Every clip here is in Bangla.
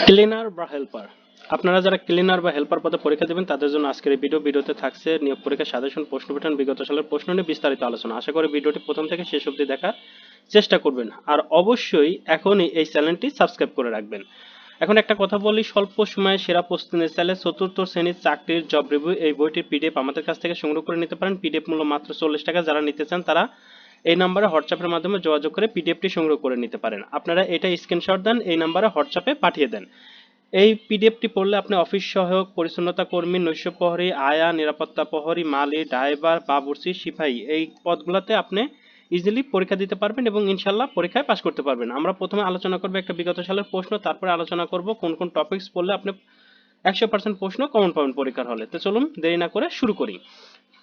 ক্লিনার বা হেল্পার। আপনারা যারা ক্লিনার বা হেল্পার পদে পরীক্ষা দেবেন তাদের জন্য আজকের এই ভিডিওতে থাকছে নিয়োগ পরীক্ষার সাজেশন, প্রশ্ন প্যাটার্ন, বিগত সালের প্রশ্ন নিয়ে বিস্তারিত আলোচনা। আশা করি ভিডিওটি প্রথম থেকে শেষ অবধি দেখার চেষ্টা করবেন, আর অবশ্যই এখনই এই চ্যানেলটি সাবস্ক্রাইব করে রাখবেন। এখন একটা কথা বলি, স্বল্প সময়ে সেরা প্রস্তুতি নিতে চাইলে চতুর্থ শ্রেণীর চাকরির জব রিভিউ এই বইটির পিডিএফ আমাদের কাছ থেকে সংগ্রহ করে নিতে পারেন। পিডিএফ মূল্য মাত্র 40 টাকা। যারা নিতে চান তারা এই নাম্বারে হোয়াটসঅ্যাপের মাধ্যমে যোগাযোগ করে পিডিএফটি সংগ্রহ করে নিতে পারেন। আপনারা এটা স্ক্রিনশট দেন, এই নাম্বারে হোয়াটসঅ্যাপে পাঠিয়ে দেন। এই পিডিএফটি পড়লে আপনি অফিস সহায়ক, পরিচ্ছন্নতা কর্মী, নৈশ প্রহরী, আয়া, নিরাপত্তা প্রহরী, মালি, ড্রাইভার, বাবুর্চি, সিপাহী এই পদগুলোতে আপনি ইজিলি পরীক্ষা দিতে পারবেন এবং ইনশাল্লাহ পরীক্ষায় পাশ করতে পারবেন। আমরা প্রথমে আলোচনা করবো একটা বিগত সালের প্রশ্ন, তারপরে আলোচনা করব কোন কোন টপিকস পড়লে আপনি 100% প্রশ্ন কমন পাবেন পরীক্ষার হলে। তো চলুন দেরি না করে শুরু করি।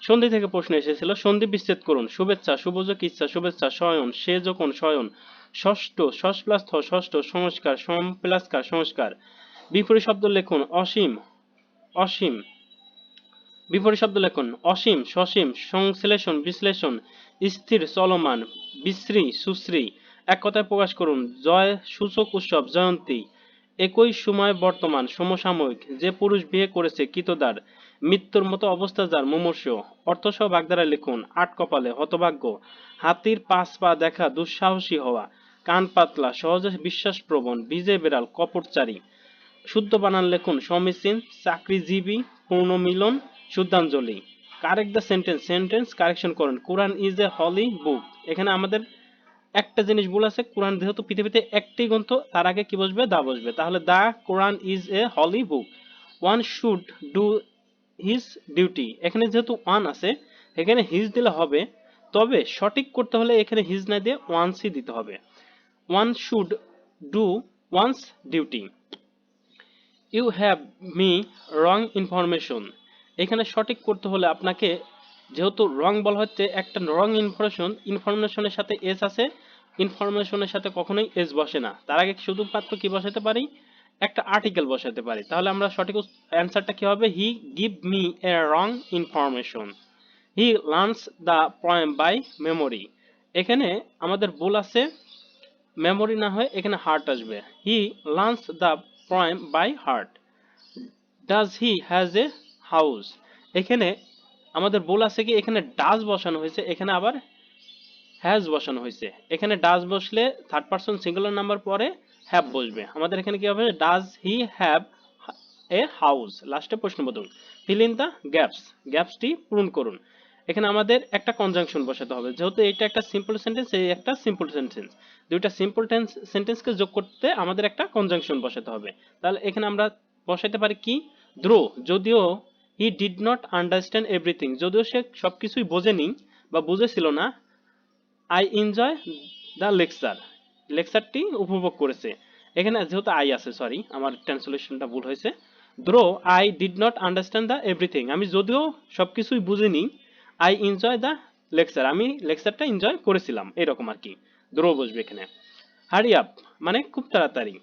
সন্ধি থেকে প্রশ্ন এসেছিল, সন্ধি বিচ্ছেদ করুন। শুভেচ্ছা, শুভযোগ, ইচ্ছা, শুভেচ্ছা, শয়ন, সে যখন, শয়ন, ষষ্ঠ, ষষ্ঠ প্লাস থ, ষষ্ঠ, সংস্কার, সম প্লাস কার, সংস্কার। বিপরীত শব্দ লিখুন, অসীম, অসীম। বিপরীত শব্দ লিখুন, অসীম, সসীম, সংশ্লেষণ, বিশ্লেষণ, স্থির, চলমান, বিশ্রী, সুশ্রী। এক কথায় প্রকাশ করুন, জয় সূচক উৎসব, জয়ন্তী। একই সময় বর্তমান, সমসাময়িক। যে পুরুষ বিয়ে করেছে, কৃতদার। মৃত্যুর মতো অবস্থা যার, মুমূর্ষ। অর্থসহ বাগধারায় লিখুন, আট কপালে, হতভাগ্য। হাতির পাঁচ পা দেখা, দুঃসাহসী হওয়া। কান পাতলা, সহজে বিশ্বাসপ্রবণ। ভিজে বেড়াল, কপটচারী। শুদ্ধ বানান লিখুন, সমীচীন, চাকরিজীবী, পূর্ণমিলন, শুদ্ধাঞ্জলি। Correct the sentence, sentence correction করুন। Quran is a holy book. এখানে আমাদের একটা জিনিস ভুল আছে, কোরআন যেহেতু পৃথিবীতে একটি গ্রন্থ, তার আগে কি বসবে, দা বসবে। তাহলে the Quran is a holy book. One should do his duty. এখানে যেহেতু ওয়ান আছে, এখানে হিজ দিলে হবে, তবে সঠিক করতে হলে এখানে হিজ না দিয়ে ওয়ান্সই দিতে হবে। One should do one's duty. You have me wrong information. এখানে সঠিক করতে হলে আপনাকে, যেহেতু রং বলা হচ্ছে, একটা রং ইনফরমেশন, ইনফরমেশনের সাথে এস আছে, ইনফরমেশনের সাথে কখনোই এস বসে না। তার আগে শুধুমাত্র কি বসাতে পারি, একটা আর্টিকেল বসাতে পারি। তাহলে আমরা সঠিক অ্যান্সারটা কি হবে, he give me a wrong information. He learns the poem by memory. এখানে আমাদের ভুল আছে, মেমোরি না হয়ে এখানে হার্ট আসবে। He learns the poem by heart. Does he has a house. এখানে আমাদের ভুল আছে কি, এখানে ডাজ বসানো হয়েছে, এখানে আবার হ্যাজ বসানো হয়েছে। এখানে ডাজ বসলে থার্ড পারসন সিঙ্গুলার নাম্বার পরে হ্যাভ বসবে। আমাদের এখানে কি হবে, does he have a house. লাস্টে প্রশ্নবোধক। ফিল ইন দ্য গ্যাপস, গ্যাপসটি পূরণ করুন। এখানে আমাদের একটা কনজাংশন বসাতে হবে, যেহেতু এটা একটা সিম্পল সেন্টেন্স, এই একটা সিম্পল সেন্টেন্স, দুইটা সিম্পল সেন্টেন্সকে যোগ করতে আমাদের একটা কনজাংশন বসাতে হবে। তাহলে এখানে আমরা বসাইতে পারি কি, দ্রো, যদিও he did not understand everything, যদিও সে সবকিছুই বোঝেনি বা বুঝেছিল না। আই এনজয় দ্য লেকচার, লেকচারটি উপভোগ করেছে। এখানে যেহেতু আই আছে, সরি আমার ট্রান্সলেশনটা ভুল হয়েছে। দ্রো I did not understand the everything, আমি যদিও সবকিছুই বুঝিনি, আই এনজয় দ্য লেকচার, আমি লেকচারটা এনজয় করেছিলাম, এরকম আর কি। দ্রো বসবে এখানে। হারি আপ মানে খুব তাড়াতাড়ি।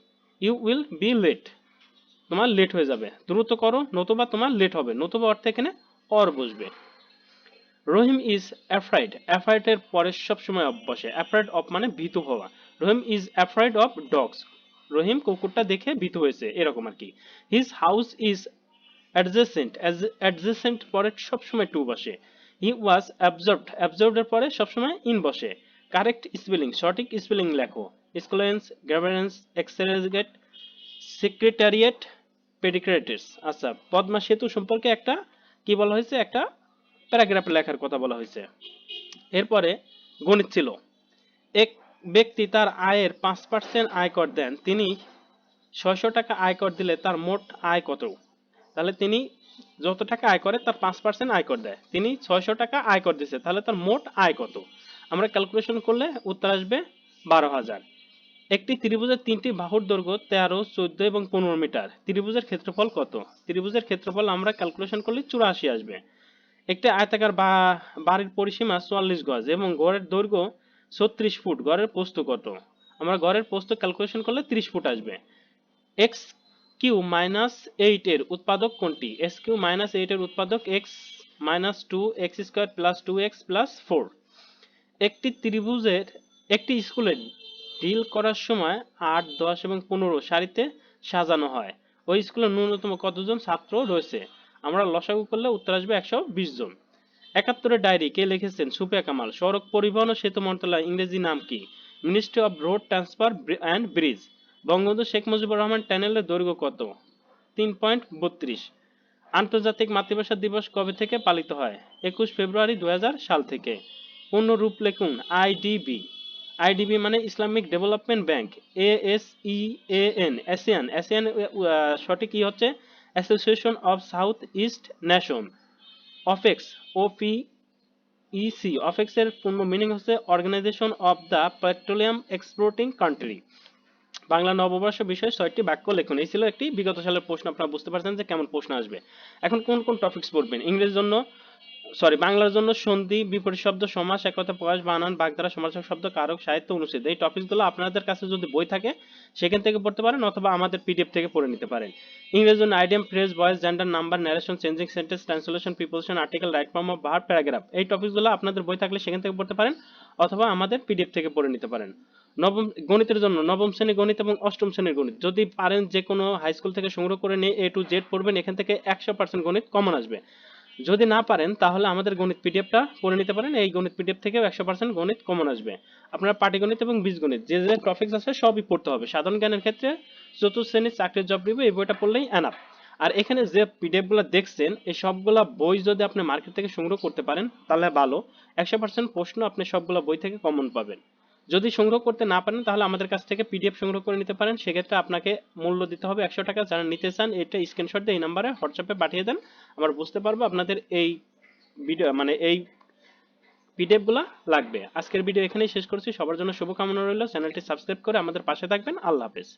ইউ উইল বি লেট, তোমার লেট হয়ে যাবে। দ্রুত করো নতুবা তোমার লেট হবে, নতুবা অর্থে এখানে অর বসবে। রহিম ইজ অ্যাফ্রাইড, অ্যাফ্রাইড এর পরে সবসময় অফ বসে। অ্যাফ্রাইড অফ মানে ভীতু হওয়া। রহিম ইজ অ্যাফ্রাইড অফ ডগস, রহিম কুকুরটা দেখে ভীতু হয়েছে, এরকম আর কি। His house is adjacent, adjacent পরে সবসময় টু বসে। হি ওয়াজ অ্যাবজর্বড, অ্যাবজর্বড এর পরে সবসময় ইন বসে। কারেক্ট স্পেলিং, সঠিক স্পেলিং লেখো। স্কুলেন্স, গ্যাভারেন্স, এক্সেরেগেট, সেক্রেটারিয়েট, পেডিক্রেটিস। আচ্ছা, পদ্মা সেতু সম্পর্কে একটা কি বলা হয়েছে, একটা প্যারাগ্রাফ লেখার কথা বলা হয়েছে। এরপরে গণিত ছিল, এক ব্যক্তি তার আয়ের 5% আয়কর দেন, তিনি 600 টাকা আয়কর দিলে তার মোট আয় কত। তাহলে তিনি যত টাকা আয় করে তার 5% আয়কর দেয়, তিনি 600 টাকা আয়কর দিচ্ছে, তাহলে তার মোট আয় কত। আমরা ক্যালকুলেশন করলে উত্তর আসবে 12,000। একটি ত্রিভুজের তিনটি বাহুর দৈর্ঘ্য 13, 14 এবং 15 মিটার। ত্রিভুজের ক্ষেত্রফল কত। ত্রিভুজের ক্ষেত্রফল আমরা ক্যালকুলেশন করলে 84 আসবে। একটি আয়তাকার বাড়ির পরিসীমা 44 গজ এবং গড়ের দৈর্ঘ্য 36 ফুট, গড়ের প্রস্থ কত। আমরা গড়ের প্রস্থ ক্যালকুলেশন করলে 30 ফুট আসবে। এক্স কিউ মাইনাস 8 এর উৎপাদক কোনটি। এক্স কিউ মাইনাস 8 এর উৎপাদক x minus 2 x square plus 2x plus 4। একটি ত্রিভুজের, একটি স্কুলে ডিল করার সময় 8, 10 এবং 15 সারিতে সাজানো হয়? ওই স্কুলে ন্যূনতম কতজন ছাত্র রয়েছে? আমরা লসাগু করলে উত্তর আসবে 120 জন। 71 ডায়েরি কে লিখেছেন? সুফিয়া কামাল। সড়ক পরিবহন ও সেতু মন্ত্রণালয় ইংরেজি নাম কি? Ministry of road transfer and bridge. Bangabandhu Sheikh Mujibur Rahman টানেলের দৈর্ঘ্য কত? 3.32। আন্তর্জাতিক মাতৃভাষা দিবস কবে থেকে পালিত হয়? 21 ফেব্রুয়ারি 2000 সাল থেকে। পূর্ণ রূপ লিখুন। আইডিবি। আইডিবি মানে Islamic development bank. ASEAN Asian Asian সঠিক কি হচ্ছে? Association of south east nation. অফেক্স OPEC অফেক্স এর পূর্ণ মিনিং হচ্ছে organisation of the petroleum exporting country. Bangla নববর্ষ বিষয়ে 6টি বাক্য লিখুন। এই ছিল একটি বিগত সালের প্রশ্ন। আপনারা বুঝতে পারছেন যে কেমন প্রশ্ন আসবে। এখন কোন কোন টপিকস পড়বেন? ইংরেজির জন্য বাংলার জন্য সন্ধি, বিপরীত শব্দ, সমাস, একতা প্রকাশ, বানান, বাগধারা, সমার্থক শব্দ, কারক, সাহিত্য, অনুচ্ছেদ। এই টপিকসগুলো আপনাদের কাছে যদি বই থাকে সেখান থেকে পড়তে পারেন, অথবা আমাদের পিডিএফ থেকে পড়ে নিতে পারেন। ইংরেজির জন্য idiom, phrase, voice, gender, number, narration, changing sentence, translation, preposition, article, right form of verb, paragraph. এই টপিকসগুলো আপনাদের বই থাকলে সেখান থেকে পড়তে পারেন, অথবা আমাদের পিডিএফ থেকে পড়ে নিতে পারেন। গণিতের জন্য নবম শ্রেণী গণিত এবং অষ্টম শ্রেণীর গণিত যদি পারেন যে কোনো হাই স্কুল থেকে সংগ্রহ করে নিয়ে A to Z পড়বেন, এখান থেকে 100% গণিত কমন আসবে। যদি না পারেন তাহলে আমাদের গণিত পিডিএফটা পড়ে নিতে পারেন, এই গণিত পিডিএফ থেকেও 100% গণিত কমন আসবে। আপনার পাটিগণিত এবং বীজগণিত যে যে টপিকস আছে সবই পড়তে হবে। সাধারণ জ্ঞানের ক্ষেত্রে চতুর্থ শ্রেণীর চাকরির জব রিভিউ এই বইটা পড়লেই এনাফ। আর এখানে যে পিডিএফ গুলো দেখছেন এই সবগুলা বই যদি আপনি মার্কেট থেকে সংগ্রহ করতে পারেন তাহলে ভালো। 100% প্রশ্ন আপনি সবগুলা বই থেকে কমন পাবেন। যদি সংগ্রহ করতে না পারেন তাহলে আমাদের কাছ থেকে পিডিএফ সংগ্রহ করে নিতে পারেন, সেক্ষেত্রে আপনাকে মূল্য দিতে হবে 100 টাকা। যারা নিতে চান এটা স্ক্রিনশট দিয়ে এই নাম্বারে হোয়াটসঅ্যাপে পাঠিয়ে দেন, আমরা বুঝতে পারবো আপনাদের এই ভিডিও এই পিডিএফ গুলা লাগবে। আজকের ভিডিও এখানেই শেষ করছি। সবার জন্য শুভকামনা রইল। চ্যানেলটি সাবস্ক্রাইব করে আমাদের পাশে থাকবেন। আল্লাহ হাফেজ।